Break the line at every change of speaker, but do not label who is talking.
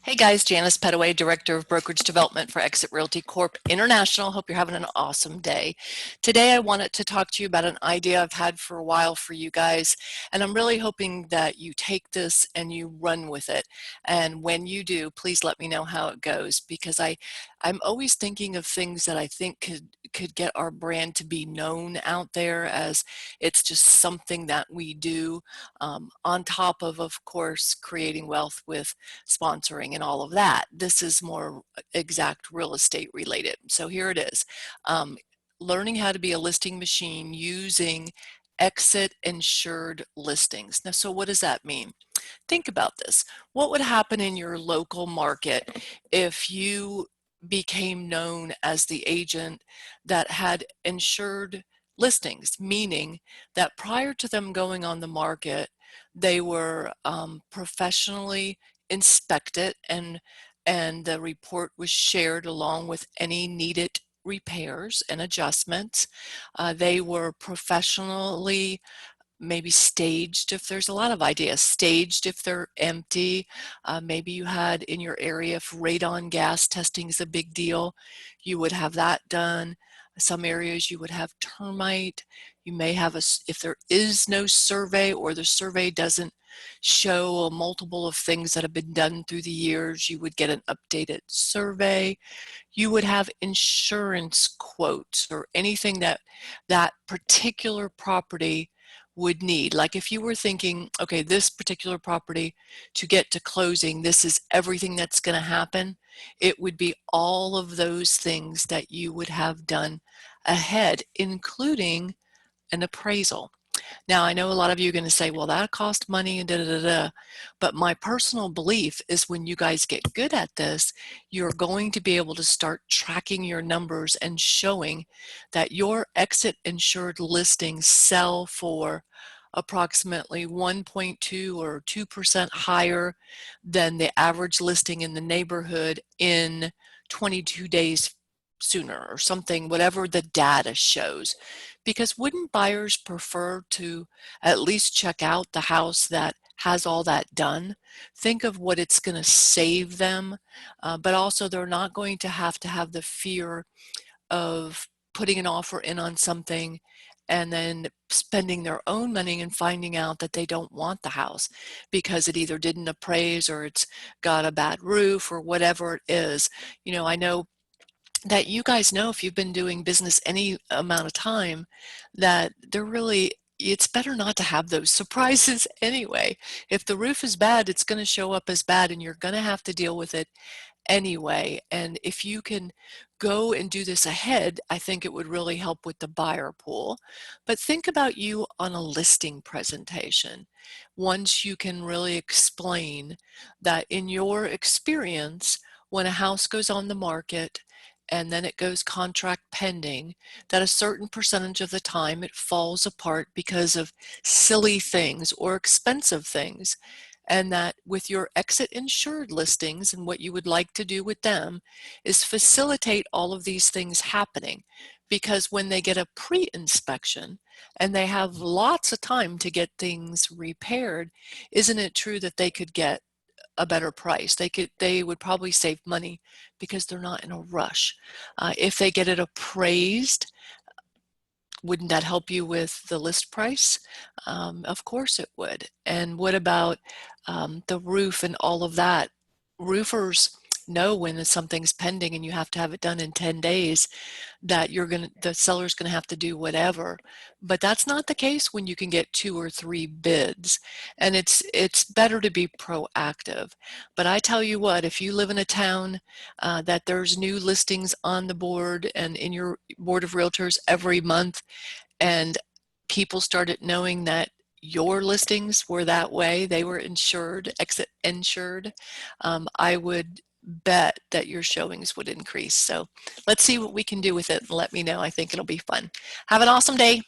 Hey guys, Janice Petteway, Director of Brokerage Development for Exit Realty Corp International. Hope you're having an awesome day. Today I wanted to talk to you about an idea I've had for a while for you guys, and I'm really hoping that you take this and you run with it. And when you do, please let me know how it goes, because I'm always thinking of things that I think could get our brand to be known out there, as it's just something that we do, on top of course, creating wealth with sponsoring and all of that. This is more exact real estate related. So here it is. Learning how to be a listing machine using exit insured listings. Now, so what does that mean? Think about this. What would happen in your local market if you became known as the agent that had insured listings, meaning that prior to them going on the market, they were professionally inspected, and the report was shared along with any needed repairs and adjustments. They were professionally maybe staged if there's a lot of ideas, staged if they're empty. Maybe you had in your area, if radon gas testing is a big deal, you would have that done. Some areas you would have termite. You may have if there is no survey, or the survey doesn't show a multiple of things that have been done through the years, you would get an updated survey. You would have insurance quotes or anything that that particular property would need. Like if you were thinking, okay, this particular property, to get to closing, this is everything that's going to happen, it would be all of those things that you would have done ahead, including an appraisal. Now, I know a lot of you are going to say, well, that cost money and da da da da. But my personal belief is when you guys get good at this, you're going to be able to start tracking your numbers and showing that your exit insured listings sell for approximately 1.2 or 2% higher than the average listing in the neighborhood in 22 days sooner, or something, whatever the data shows. Because wouldn't buyers prefer to at least check out the house that has all that done? Think of what it's going to save them, but also they're not going to have the fear of putting an offer in on something and then spending their own money and finding out that they don't want the house because it either didn't appraise, or it's got a bad roof, or whatever it is. You know, I know that you guys know, if you've been doing business any amount of time, that they're really, it's better not to have those surprises anyway. If the roof is bad, it's going to show up as bad, and you're going to have to deal with it anyway. And if you can go and do this ahead, I think it would really help with the buyer pool. But think about you on a listing presentation. Once you can really explain that in your experience, when a house goes on the market and then it goes contract pending, that a certain percentage of the time it falls apart because of silly things or expensive things. And that with your exit insured listings, and what you would like to do with them is facilitate all of these things happening. Because when they get a pre-inspection and they have lots of time to get things repaired, isn't it true that they could get a better price? They would probably save money because they're not in a rush. If they get it appraised, wouldn't that help you with the list price? Of course it would. And what about the roof and all of that? Roofers know when something's pending and you have to have it done in 10 days, that the seller's gonna have to do whatever. But that's not the case when you can get 2 or 3 bids. And it's better to be proactive. But I tell you what, if you live in a town that there's new listings on the board and in your board of realtors every month, and people started knowing that your listings were that way, they were insured, exit insured, I would bet that your showings would increase. So let's see what we can do with it, and let me know. I think it'll be fun. Have an awesome day.